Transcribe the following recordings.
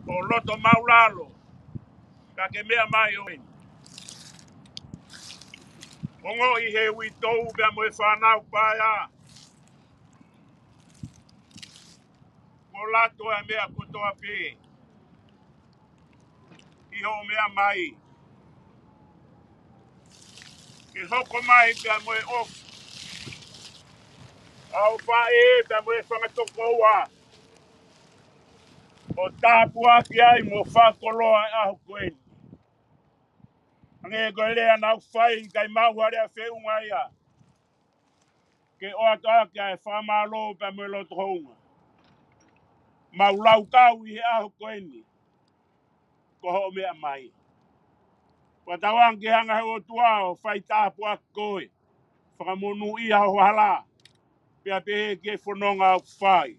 o loto maulalo ka ke mea mai o eni. Ongo I he ui tou bea mo e whanau paia. Mo lato e mea kutoa pē. I ho mea mai. Ke hoko mai bea mo e ofu. Au whae bea mo e whangatoko ua. O tāpua ki ai mo whakoloa e aho koeni. Ange koe lea nau whai kai mauharea whiunga ia. Ke oa toa kia e whamalo bea mo e loto hounga. Maulau kau I he aho koeni. Ko ho mea mai. Watawang ki hanga he o tuao, whai tāpua koe. Whakamonu I hao hala. Pea pehe ki e whanonga au whai.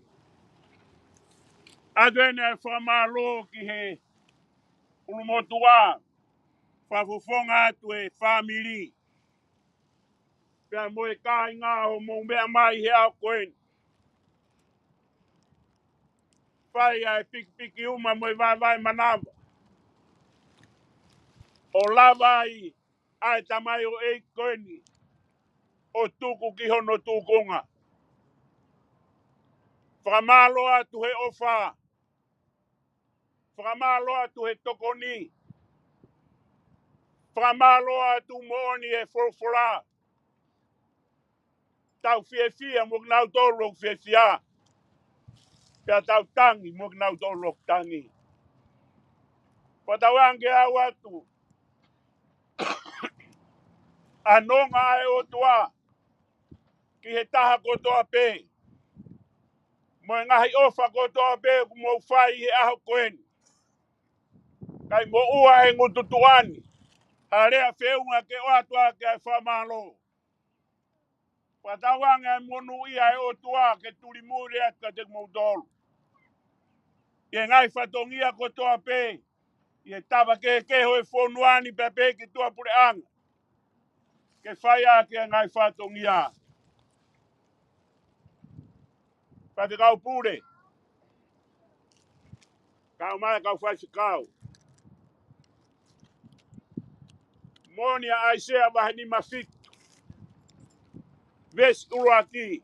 Adwene e whamalo ki he ulumotua. Whafofonga atu e whamili. Pea mo e kai ngā ho mo mea mai he au koeni. Whai ai piki uma mo e vai manawa. O lava I ai tamai o e koeni. O tuku ki hono tukunga. Whakamalo atu he ofa. Whakamalo atu he tokoni. Whakamalo atu mooni e whorwhora. Tau whiawhia mo nau tōrok whiawhia. Pea tau tangi mo nau tōrok tangi. Patawange au atu. Anonga e o tua. Ki he taha kotoa pē. Mo ngahi ofa kotoa pē mo whai he aho koeni. Kai mo ua e ngututuani. Harea whiunga ke o atua ke whamalo. Patawange monu ia e o tua ke turi muri atka te moutolu. Ke ngai whatongia kotoa pē. Ie tawa ke ho e whonuani pepe ki tua pure anga. Ke whai a ke ngai whatongia. Pate kau pure. Kau mai kau whai kau. Monia aisea wahani mafit. Ves uruaki.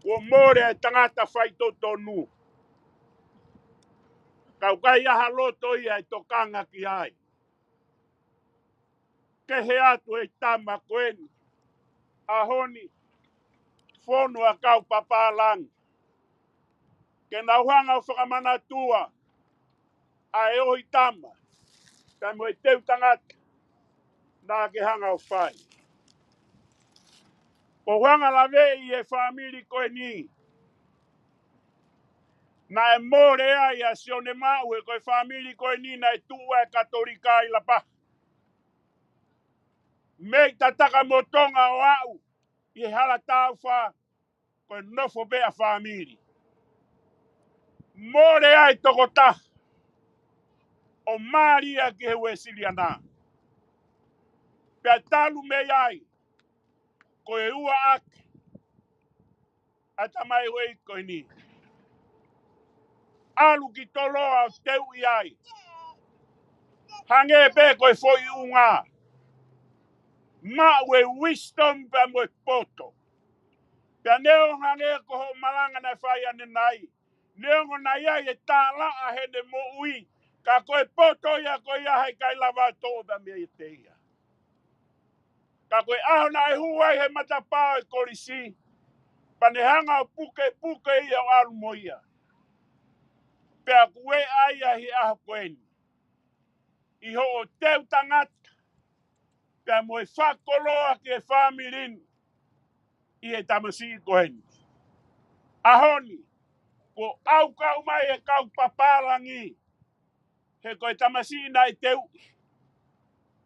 Ko more tangata whai totonu. Kau kai aha loto ia e tokanga ki ai. Ke he atu e tama koeni. Ahoni. Whonua kau papalang. Ke nauhanga o whakamana tua. A e ohi tama. Kai mo e teu tangata. Nā ke hanga o whai. Ko hanga la vei e whamiri koe ni. Na e more ai a sione mau e koe whamiri koe ni na e tua e katolika I la pa. Mei tataka motonga o au. I hala tau wha. Koe nofo bea whamiri. More ai toko ta. O Maria ki he Wesiliana. Pea talu mei ai. Koe ua ake. Ata mai wei koe ni. Alu ki toloa o teu I ai. Hange pe koe foi unga. Ma we wisdom pa mo poto. Pea neo hange ko ho malanga na whai ane nai. Neo na ia e tāla a hene mo ui. Ka koe poto ia koe ia hei kai lava tōda mea I te ia. Ka koe aho na e huai he matapao e korisi. Pane hanga o puke ia o alu mo ia. Pea kue aia hi aho koeni. I ho o teu tangata. Pea mo e whakoloa ki e whamirin. I e tamasi koeni. Ahoni. Ko au kau mai e kau papalangi. He koe tamasi na I teu.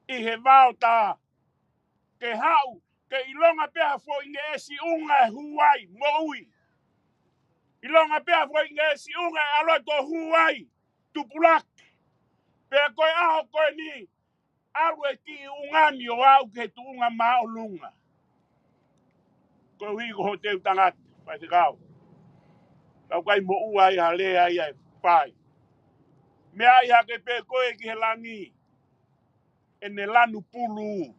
I he vau tā. Ke hau. Ke ilonga pea fo inge esi unga e huai. Mo ui. Ilonga pea fo inge esi unga e aloto huai. Tupulak. Pea koe aho koe ni. Alu e ki ungani o au ke tu unga mao lunga. Koe hui ko ho teu tangata. Pai te kau. Kau kai mo uai hale ai pai. Mea ia ke pe koe ki he langi. E ne lanu pulu.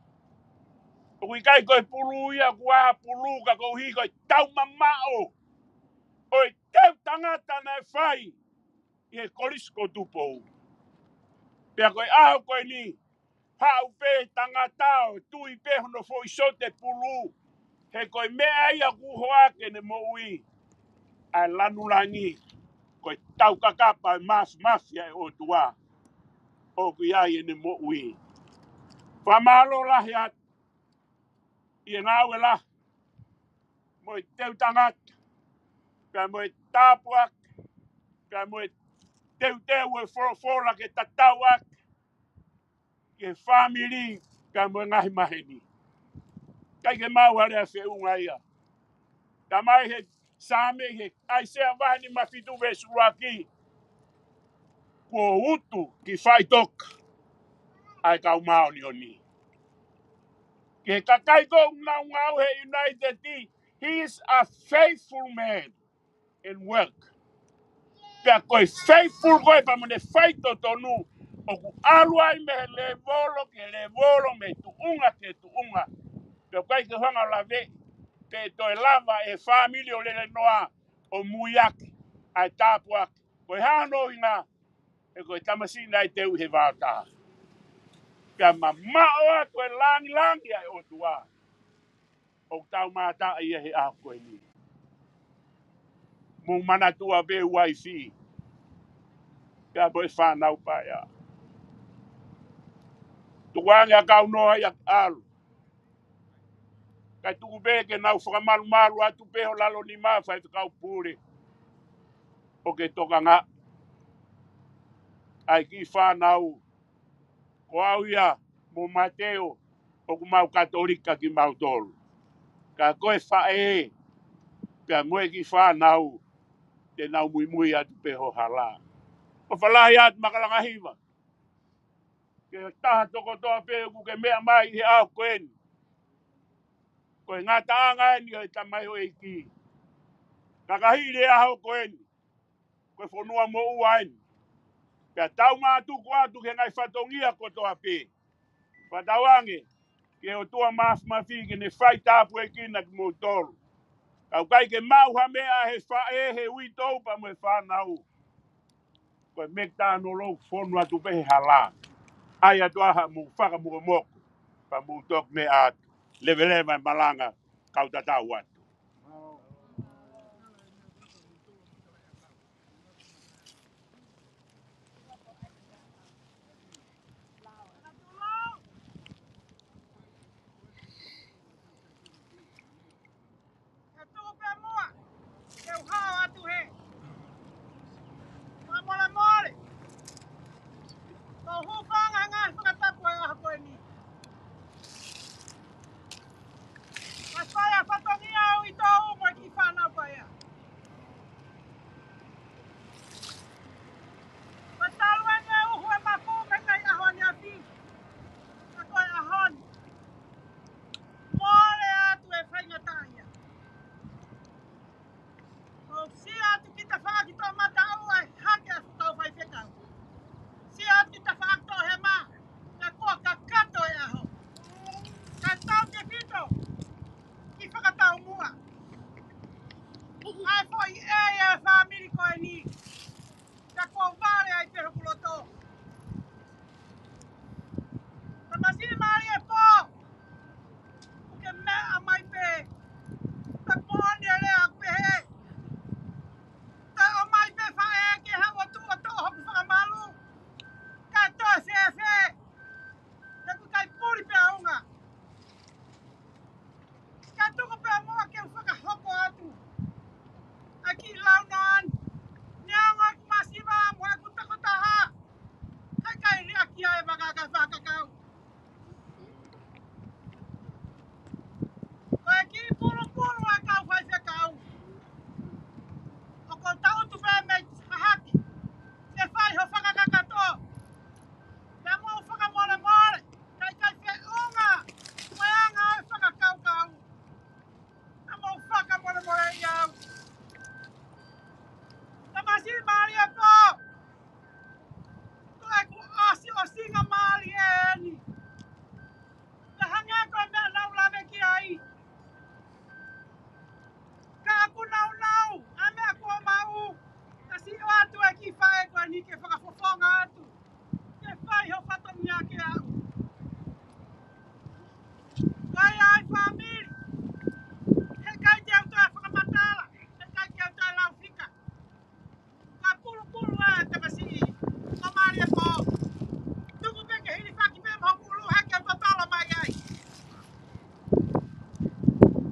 O kui kai koe pulu ia kua pulu ka kou hi koe tau mamao. Oi teu tangata na fai. I he kolisko tupou. Pea koe aho koe ni. Hau pe tangatao. Tui pe hono fo isote pulu. He koe mea ia kuhoake ne mo ui. Ai lanu langi. Koe tau kakapa mafia e o tua. O kui ai ene mo ui. Whamalo lahi at. I ngāwe lah. Moi teu tangat. Pea moi tāpuak. Pea moi teu e whora ke tatauak. Ke whamiri. Pea moi ngahi maheni. Kai ke mau hare a whiunga ia. Ka mai he sāme he aisea wahani mawhitu ve suraki. Kua utu ki whai toka. Ai kau maoni o ni. Ke kakai ko ngau he United T. He is a faithful man in work. Pea koe faithful koe pa mene whaito tonu. O ku aluai me he levolo ke levolo me tuunga ke tuunga. Pea koe ke hanga la ve. Pe toi lava e family o lele noa o muiaki. Ai tāpuaki. Koe hano inga. E koe tamasina i teu he vātaha. Pea mao koe langi ai o tua. O tau mata ia he a koe ni. Mung mana tua be wifi. Pea boe whanau pa ia. Tuanga Kaunoa ia alu. Kai tuku be ke nau whakamaru atu peho lalo ni maa whai kau pūre. O ke toka ngā. Ai ki whanau. Ko au ia mo Mateo. O ku mau katolika ki mau tolu. Ka koe whae. Pea moe ki whanau. Te nau mui atu peho hala. O whalahi atu makalanga hiva. Ke taha toko toa pe ku ke mea mai he au koeni. Koe ngā taanga ni o tamai o eiki. Kakahire aho koeni. Koe whanua mo uaini. Pea tau mātuku atu ke ngai whatongia kotoa pe. Whatawange. Ke o tua mafi ke ne whai tāpu e kina ki mo tolu. Kau kai ke mau ha mea he whae he ui tau pa mo e whanau. Koe mekta no lo whonu atu pe he hala. Ai atu aha mo whaka mo moko. Pa mo tok me atu. Leve malanga kau tatau atu. Maria po. Ko asi o singa Maria ni. Na hanga ko na la me ki ai. Ka aku nau. Ame aku mau. Kasi o atu e ki fae ko ni ke whakafofonga atu. Ke fai ho whatongia ke au. Kai ai family. He kai te au toa whakamatala. He kai te au toa lau whika. Ka pulu e te masi. O Maria po. Tuku peke hini whaki me mo pulu heke o totolo mai ai.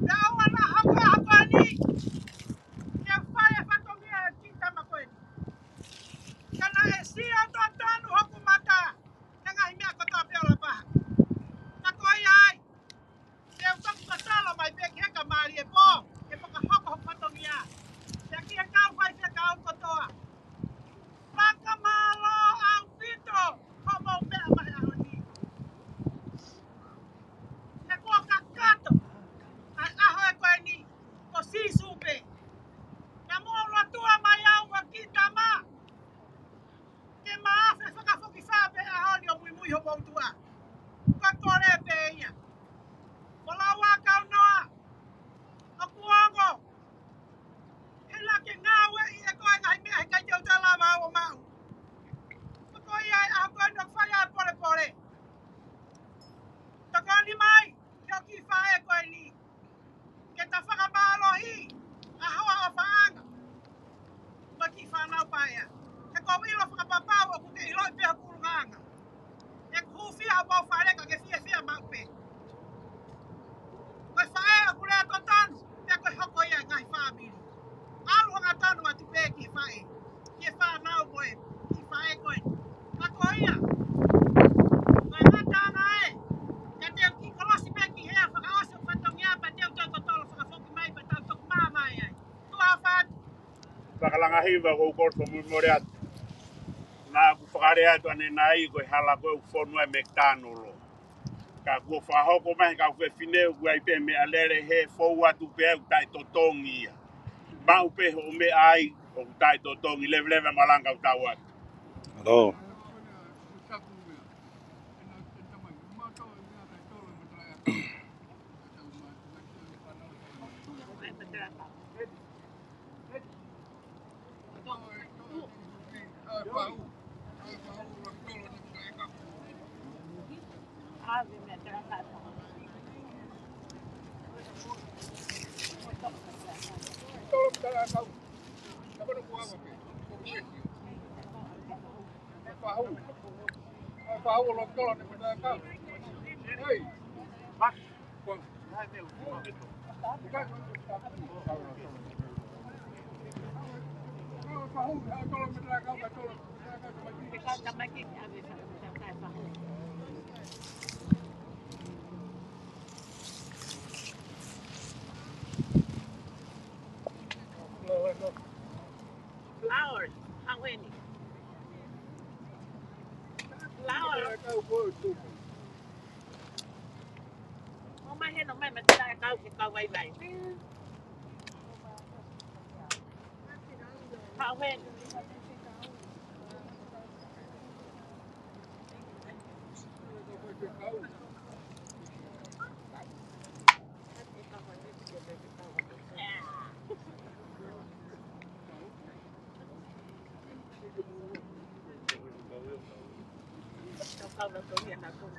Te aua na hako ni. Ke fai e whatongia e kita makoeni. Kana e sia to tanu hoku mata. E ngai mea kotoa peola paha. Na koi ai. Te au taku tatalo mai peke heka Maria po. Ke whakahoko hoku whatongia. Te aki e kau whai whika au kotoa. Whakamalo au pito. Homo mea mai aho ni. Te kua kakato. Ai aho e koe ni. O si supe. Na mua rotua mai au wa kita ma. Ke maafe whakafoki whape aho ni o mui ho bautua. Ka kore pe ia. Ola wa Kaunoa. O kuongo. He la ke ngawe i e koe ngai mea he kai te utala mau o mau. Ko ia e aho koe no whai pore pore. Tako ni mai. Ke o ki whae koe ni. Ke ta whakamalohi. Ahoa o whaanga. Ma ki whanau paia. He ko wilo whakapapau o kuke iloi pia kurunganga. E kuhufia o pau whareka ke fia maupe. Koe whae o kurea to tanu. Te koe hoko ia ngai whamiri. Alu hanga tanu atu pē ki whae. Ki whanau koe. Ki whae koe. Ako ia. Koe ngatanga e. Ka te o ki kolosi pē ki hea whakaosi o whatongia pa te o tau totolo whakafoki mai pa tau toku maa mai ai. Tua whatu. Whakalanga hiwa ko korto mumore atu. Nā ku whakarea atu ane nai koe hala koe u whonua me tānolo. Ka kua whahoko mai ka kua whineu kua i pē me alere he whou atu pē u tai totongi ia. Mau pē ho me ai o u tai totongi lewe malanga u tau atu. Hello. Flowers. How many? Flowers. Không mai hết nó mai mà ta câu thì câu quay lại. How many? Câu là câu hiện là câu.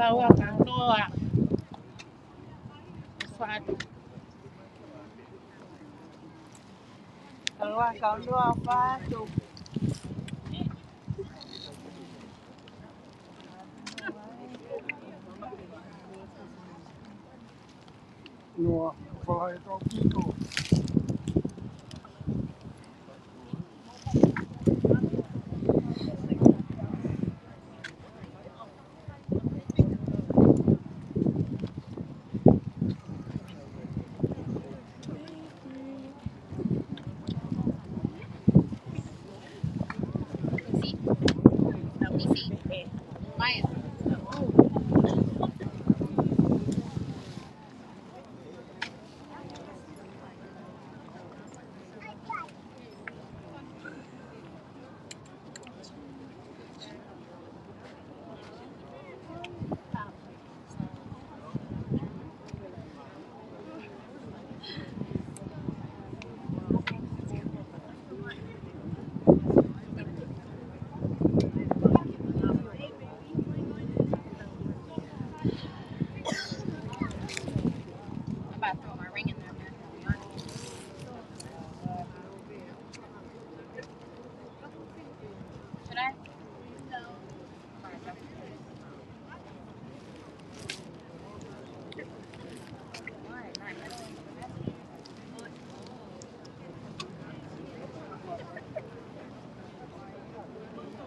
Kaunoa. Kaunoa fatu. No, vai to pito.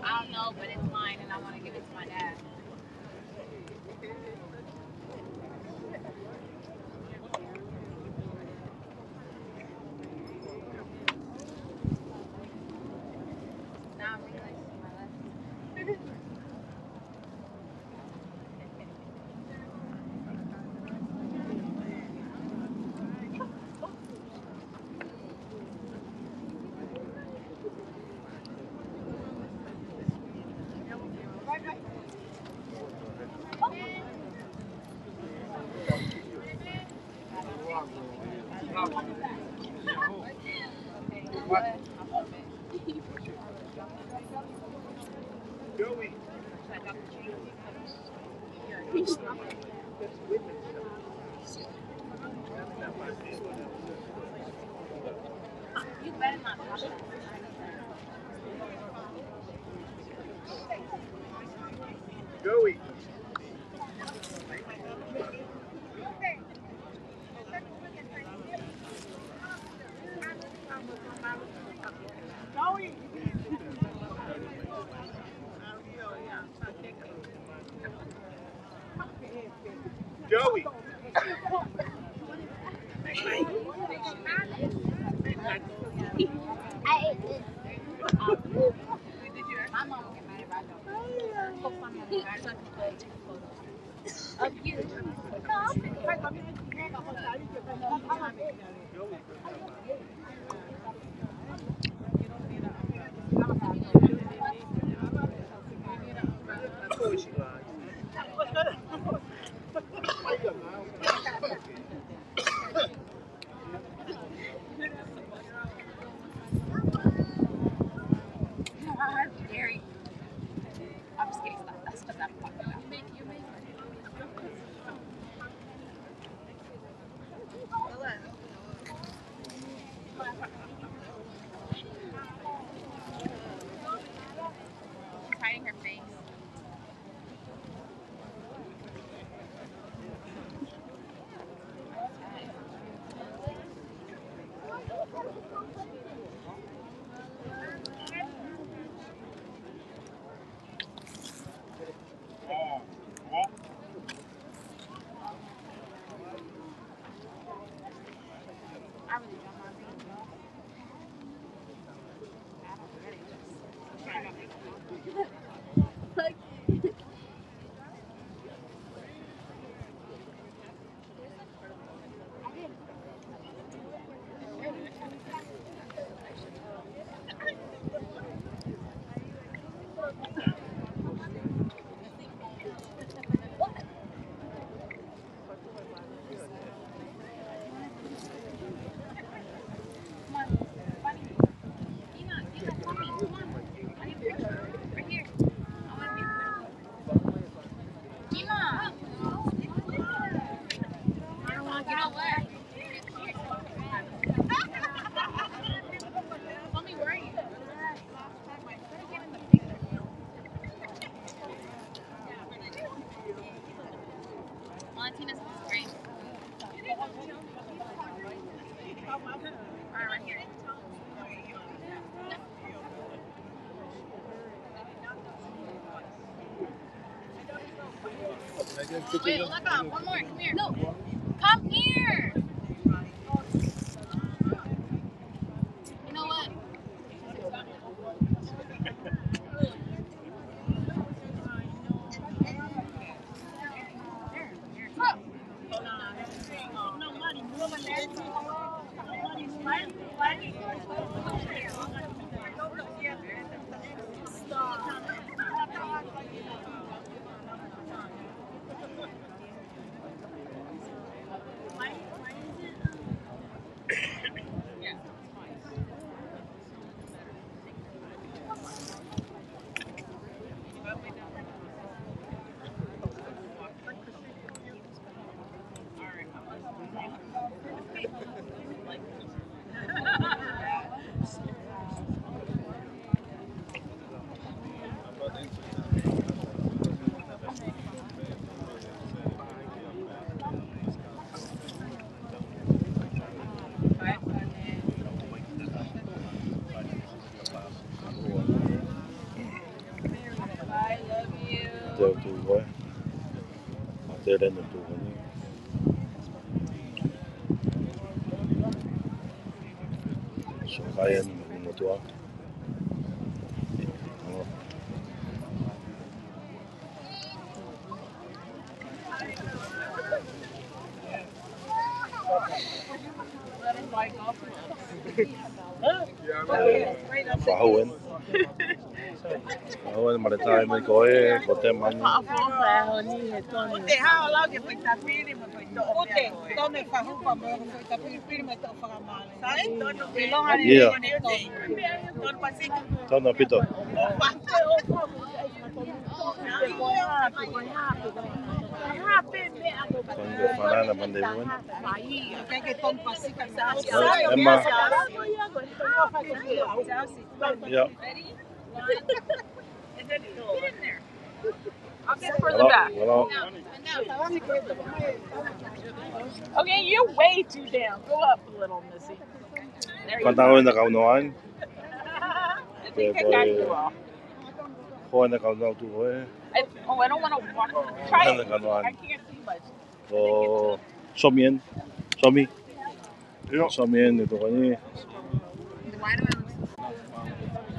I don't know, but it's mine and I want to give it to my dad. Now I'm realizing my lesson. Joey. You better not touch that. Joey. Joey. My mom will get mad if I don't. Go find my dad so I can go take a photo of you. Gary. I'm just kidding. That's what I'm talking about. She's hiding her face. I really don't want to be. I don't forget it. Wait, let go. One more. Come here. No. Come here. You know what? Theo tu quá, theo đây là tu quá. So kaya ni mo tu ako. Pahawan. Pahawan maritime may koe, kote man. Ute hao lau ke pitapiri mo ko ito. Ute, tome fahupa mo ko pitapiri mo ito whakamale. Sai, tono pilonga ni ito. Tono pasika. Tono pito. Tono whanana mandewan. Kaya tono pasika sa Emma. Yeah. Get in there. I'll get further back. Hello. Okay, you're way too down. Go up a little, Missy. There you go. Katawin na kaunoan. I think I got you all. Koe na kaunoan tu koe. I don't want to walk. Try it. I can't see much. So, somien. Somi. Somien ito kani.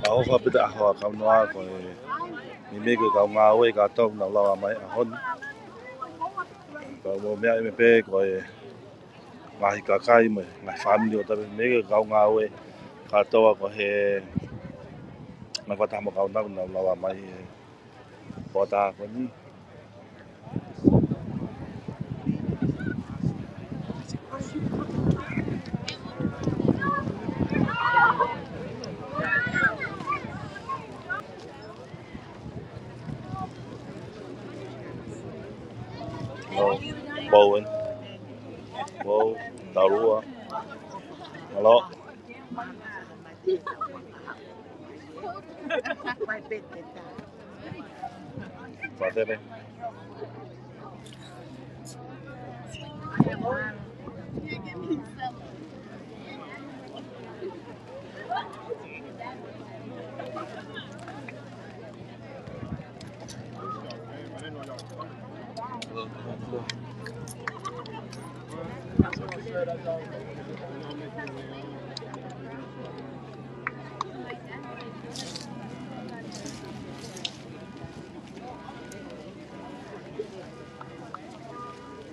Ako kapita ako kaunoan koe. Mimi ko kau ngawe katok na lawa mai ahon. Kau mo mea MP koe. Ngahi kakai mai, ngai family o tabe mimi ko kau ngawe katok ko he. Ngai patamo kau na lawa mai. Bota ko ni. Bowen. Wow, Tarua. Hello. Patere.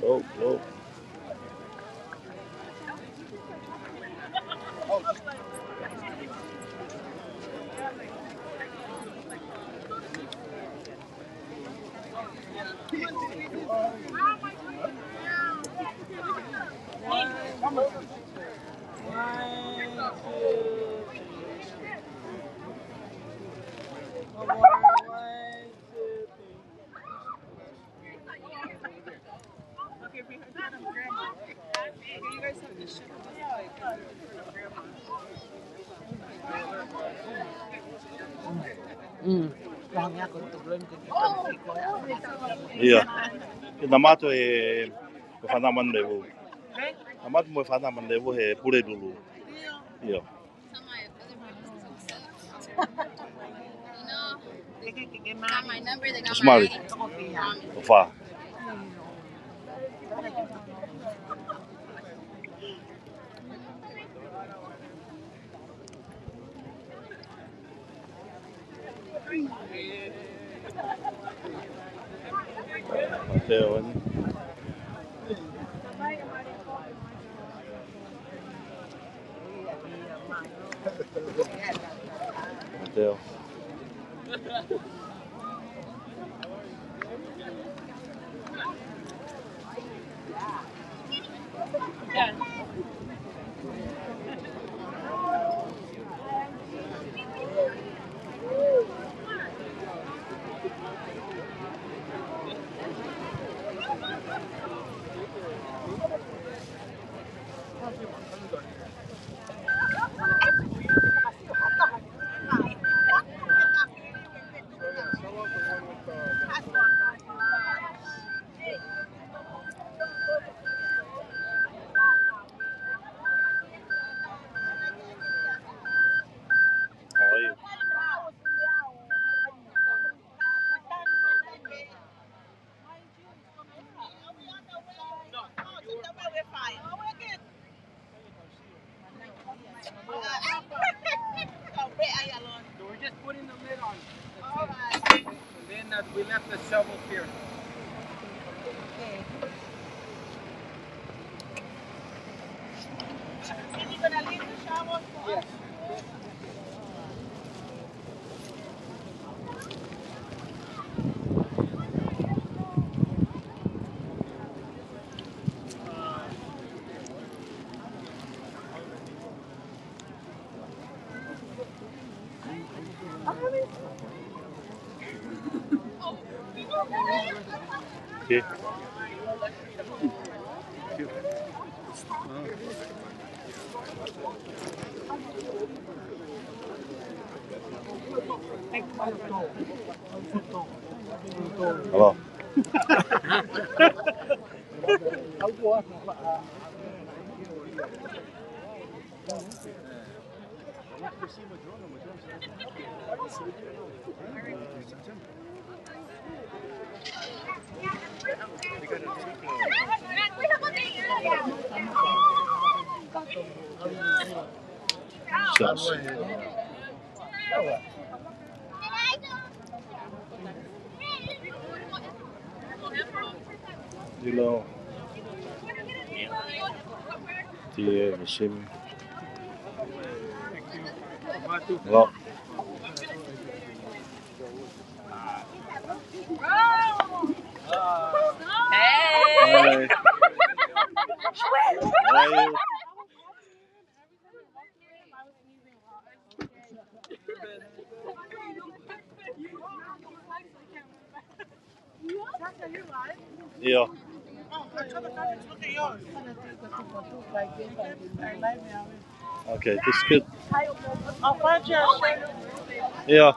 Oh, oh. Iya. Namato e whanaman lewu. Namato mo whanaman lewu he pure dulu. Iya. Some of my other brothers too suck. You know, they got my number, they got my Smart. ID. Promise. Ofa. Mateo, ano? Mateo. How are you? So we're just putting the lid on. And then we left the shovels here. And you're gonna leave the shower for us? Okay. Hello. Shots. Dilo. Tie machine. Hello. Hey. How are you? Yeah. Okay, that's good. Yeah.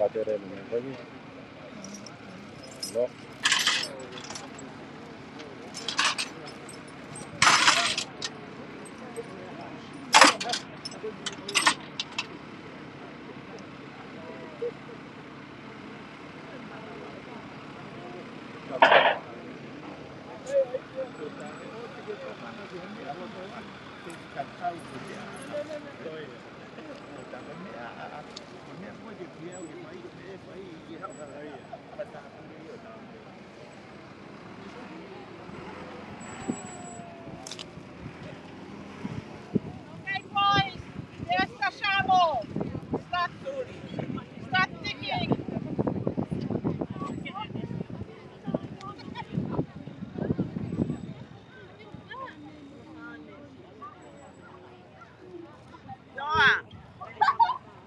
katere me ngani. No. Okay, boys, there's the shovel. Start digging. Noah,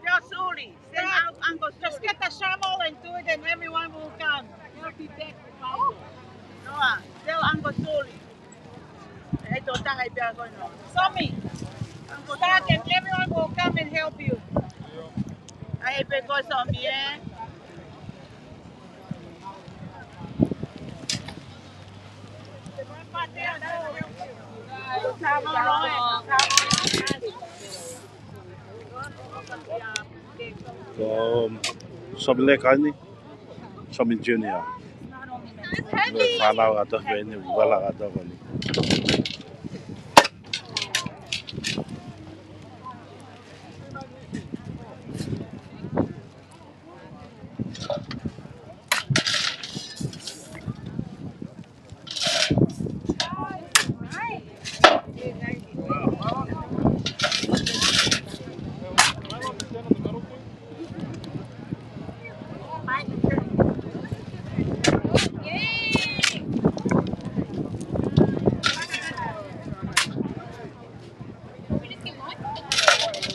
tell Sully, send out Uncle Sully. Just get the shovel and do it, and everyone will come. Noah, tell Uncle Sully. Tommy, start and everyone will come and help you. I because of me, eh? So something kani, something junior. Fala atau ini, wala atau ini.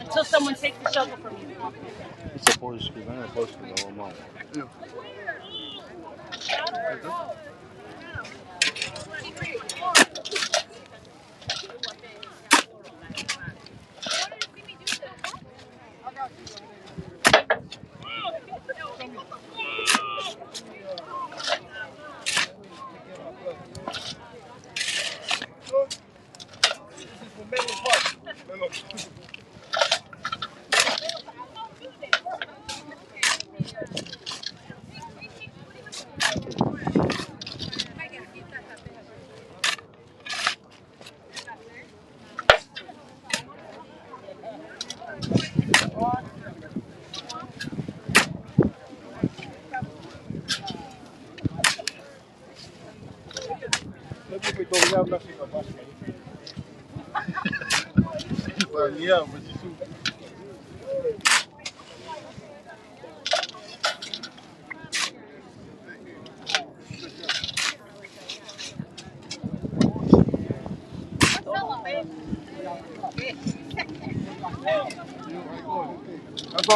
Until someone takes the shovel from you. Supposed to go mal.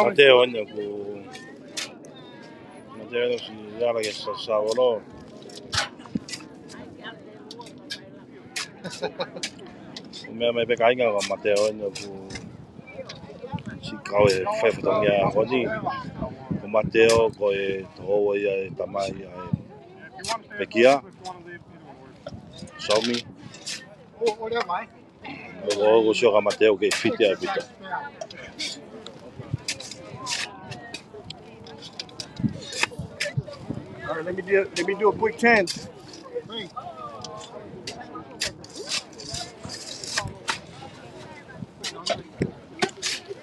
Mateo anya ku Mateo si yara que sa volo. Me pe kai nga Mateo anya ku si kau e fai futong ya koni. Ku Mateo ko e to ia e tamai ia e pekia. Somi. O sio ka Mateo ke fiti a bita. All right, let me do a quick 10.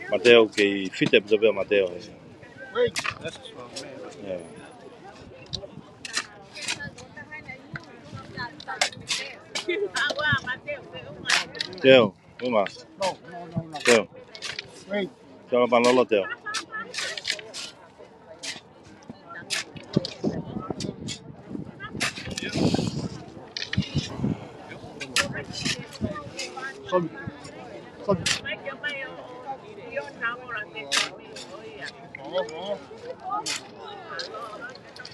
Mateo ke fiti a bita Mateo. Wait, that's a strong man. Yeah. Teo, uma. No. Teo. Wait. Teo panolo Teo. Son.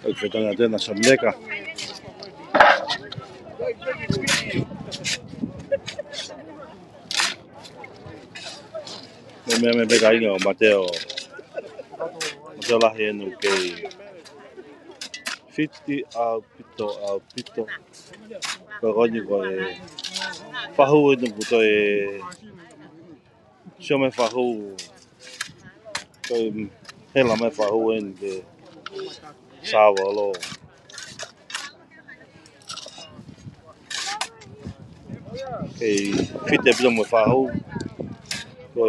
El fetón de na samleka. Me pe kai nga Mateo Salah enu ke fiti au pito ko goni ko fahu enu ko shome fahu ko hela me fahu en ke sawa lo ke fiti pito mo fahu ko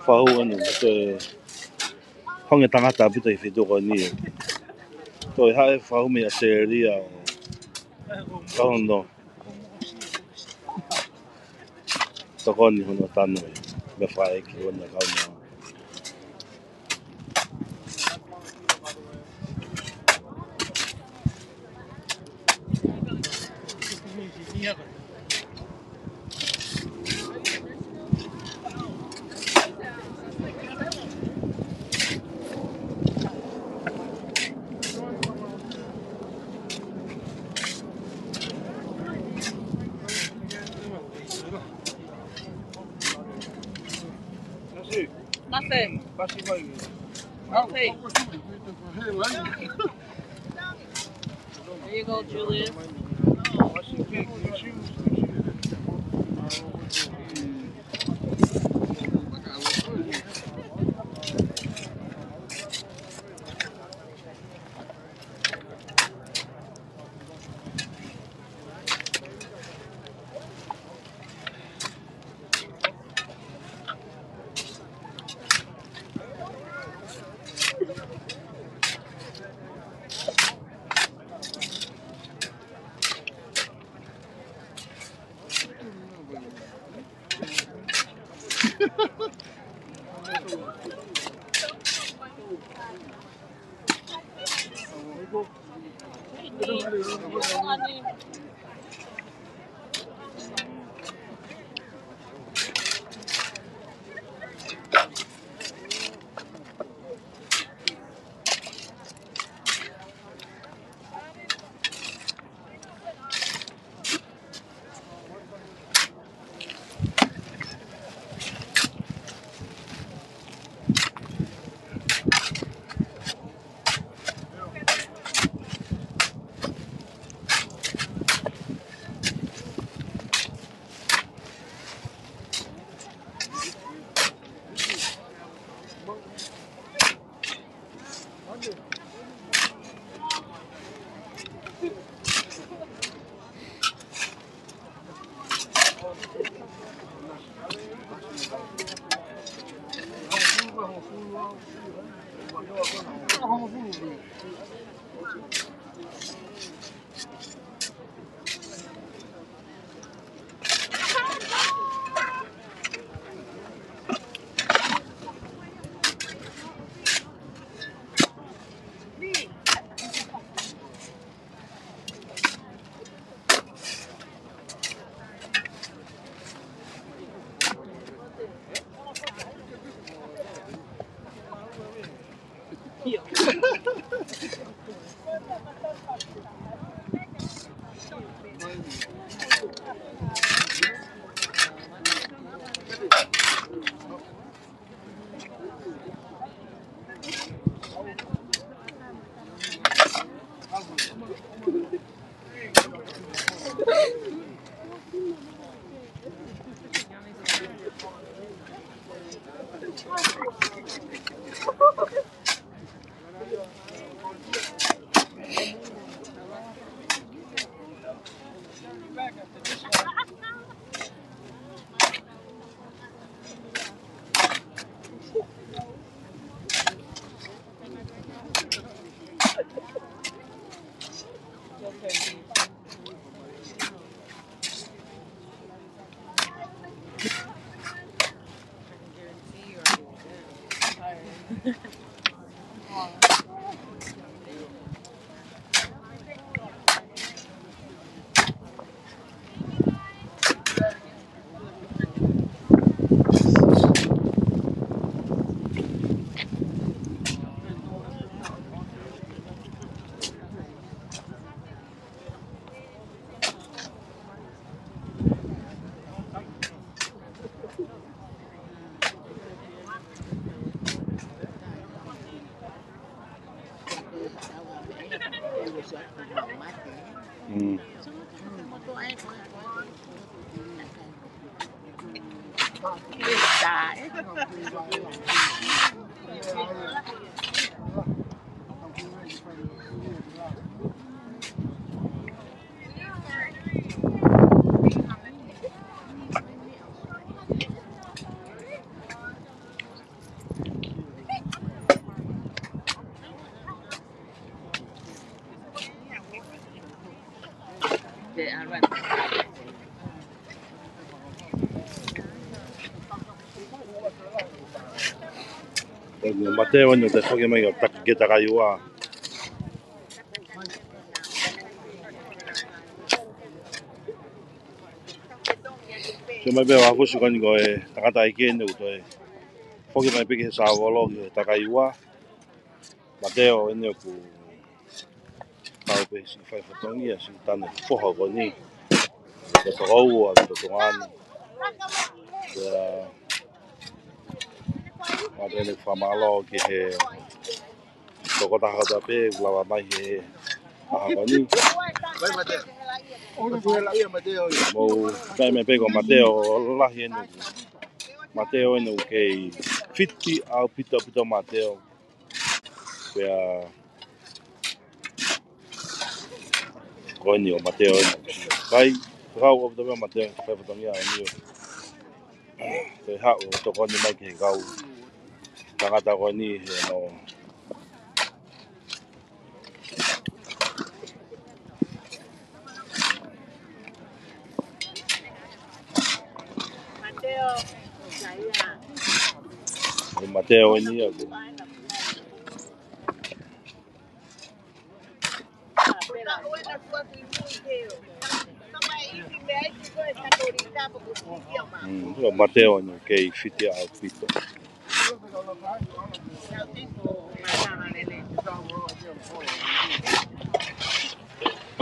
fahu enu ko honge tangata pito I fito ko ni ko hae fahu me a seria no tokoni hono tano me fae ki ona kauna Nothing. Nothing. There you go, Julius. Mateo no te fogue mai que ta kaiwa. Se mai be wa fusi kan go e takata ike no to e. Fogue mai peke sa volo ke ta kaiwa. Mateo ene ku tau pe si fai fotongi si tane poho ko ni. Te tau a te toani. Ma te famalo ke he toko ta hata pe lava mai he a ni. Mo tai me pego Mateo la hieno. Mateo ene ke fiti au pito Mateo. Pea koini o Mateo ene. Kai kau o te Mateo kai fotongia ni. Te hau to koni mai ke kau. Tangata koini he no. Mateo ene aku. Mateo ene ke fiti au pito.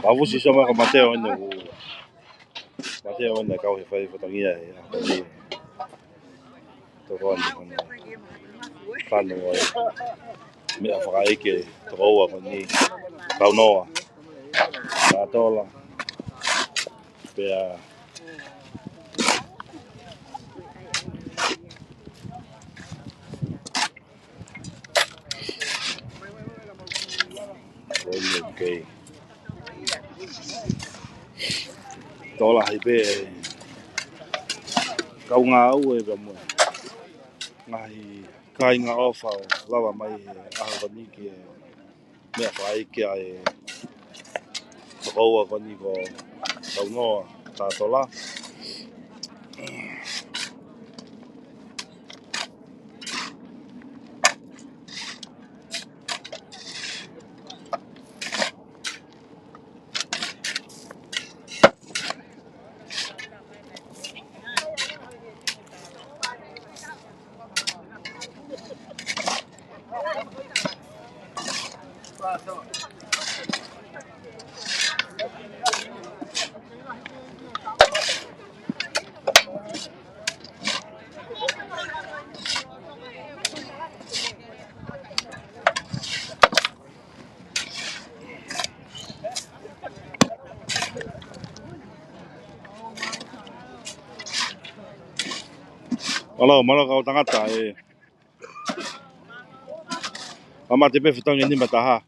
Avusi sama ko Mateo ene ku. Mateo ene kau he fai fotongia he. To koni. Kano oi. Me a whakaike to roa ko ni. Kaunoa. Tola. Pea okay. Tola hai pe kau ngā au e ba mo. Ngahi kai ngā ofa lava mai aha ko ni ke me a whaike ai to roa ko ni ko Kaunoa ta tola. Alo, malo kau tangata e. Ama te pe fitongi ni mataha.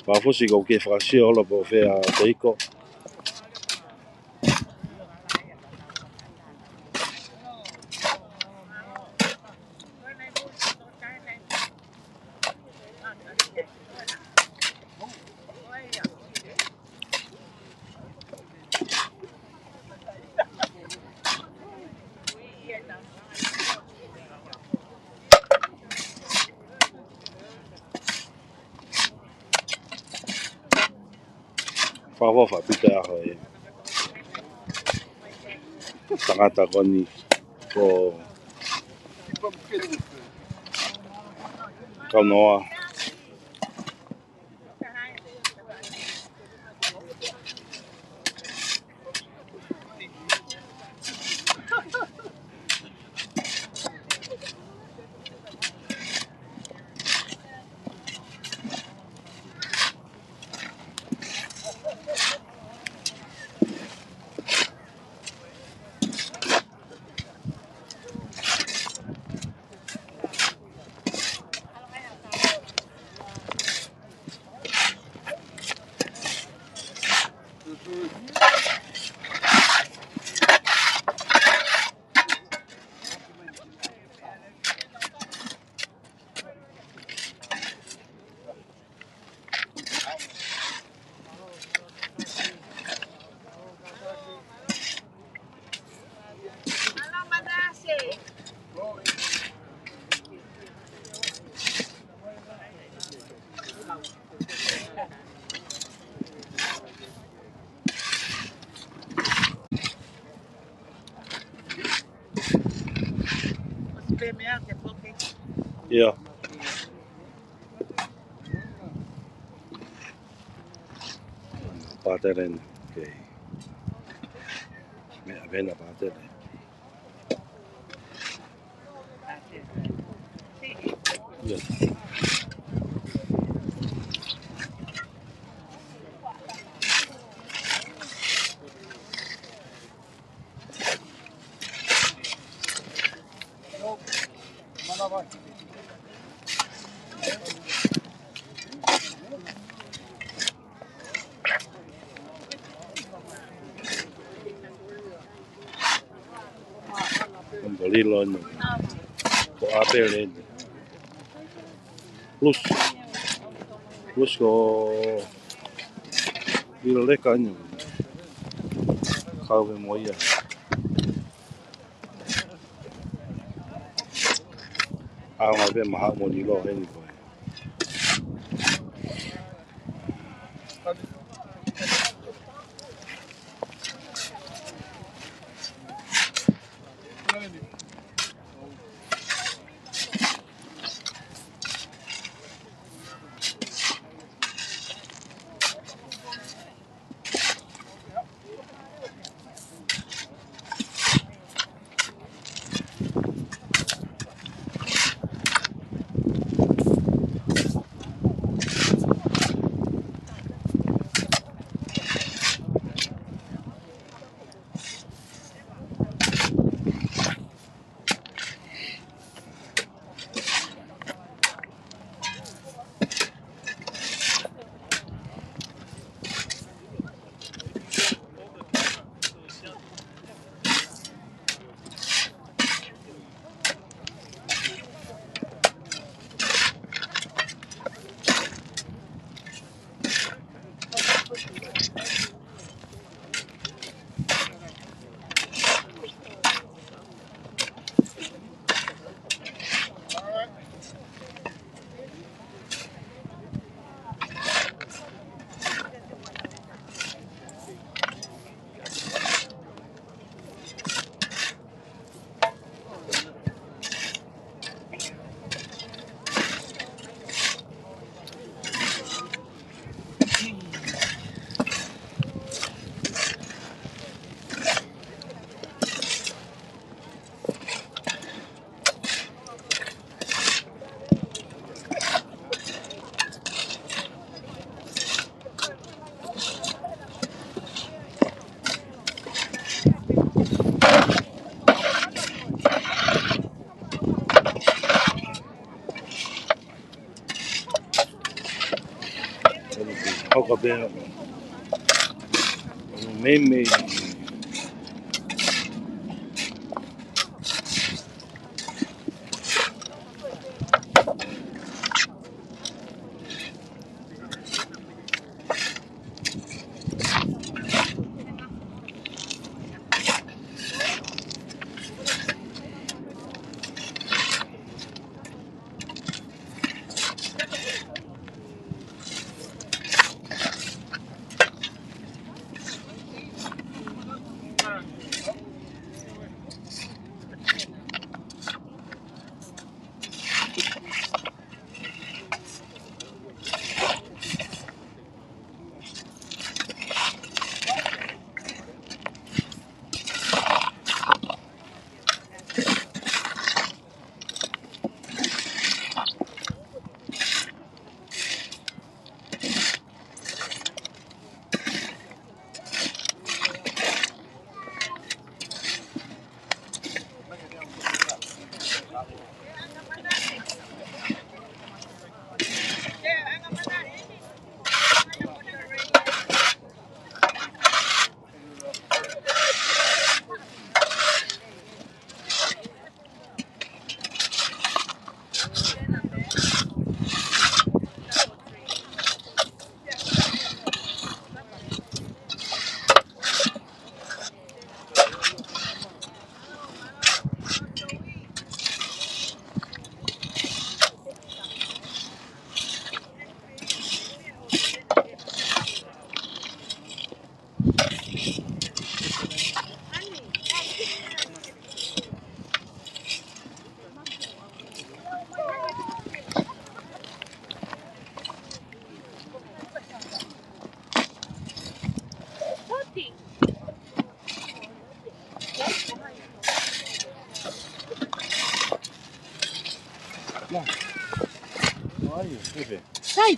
Wa fosi ko ke frasi ola po fe a teiko. Fa pita ho e. tangata koni ko Kaunoa. Yeah. Pateren. Okay. Me avena pateren. Yeah. Bolilo no. Ko apelen. Plus ko lilo leka no. Kau moia. Ang ave maha mo nilo hen ko. Kau ka be meme.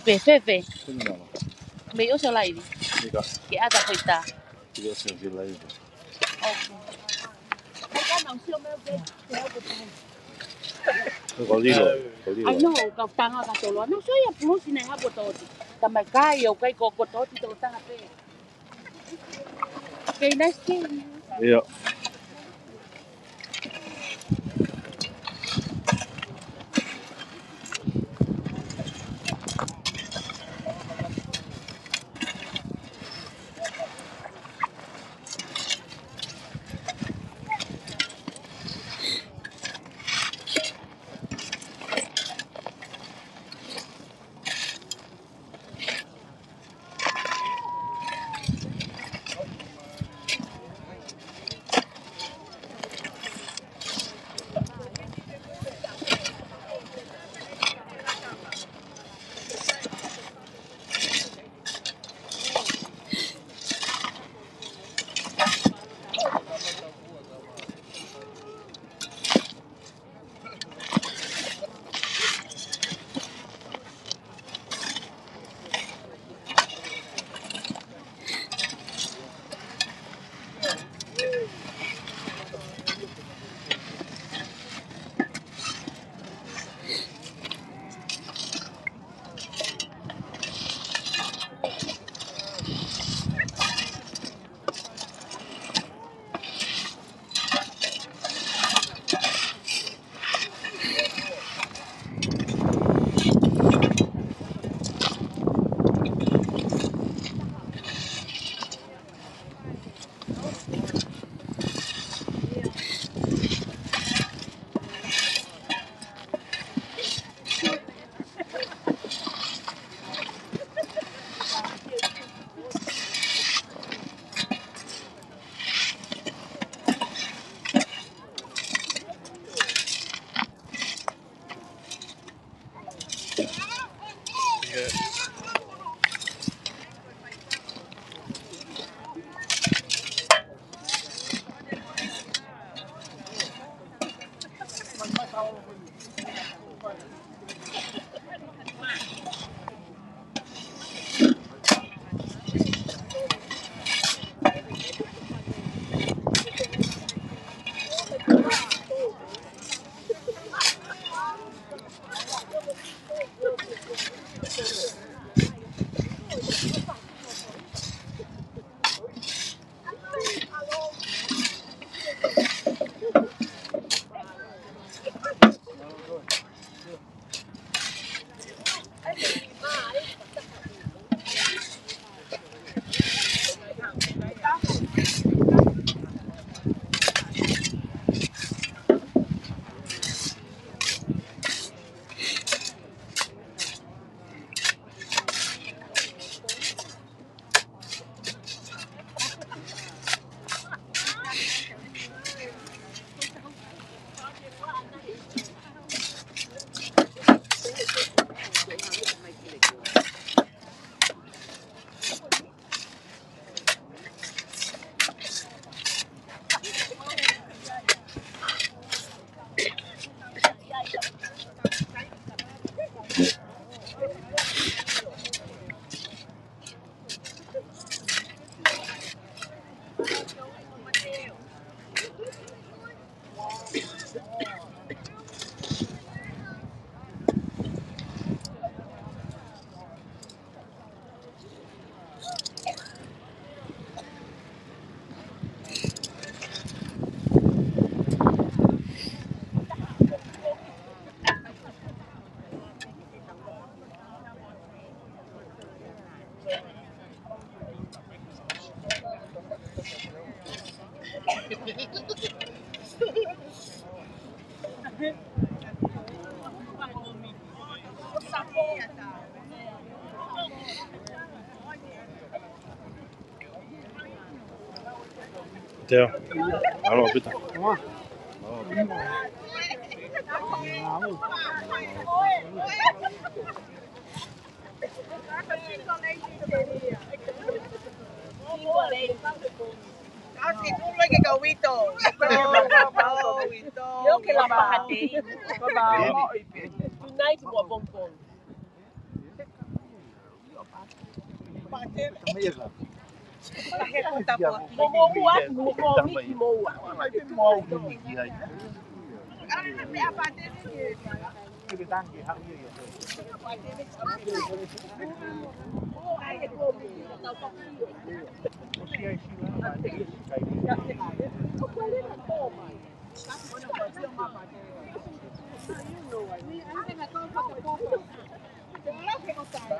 Pepe. Pepe. Sino naman. May uso lang ini. Ika. Kaya aga po ita. Tiga sa sila yun. Kolilo. Ano, tanga ka tulo. Ano siya po sinahabo to. Tamay kayo kay koko to tito tanga pe. Kay nice kay. Iya. Teo. Alo pita.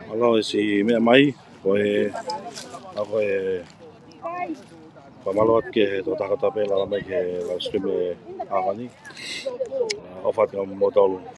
Alo si mea mai koe ako pamalot ke to takata pela mai ke la stream awani ofat ngam modal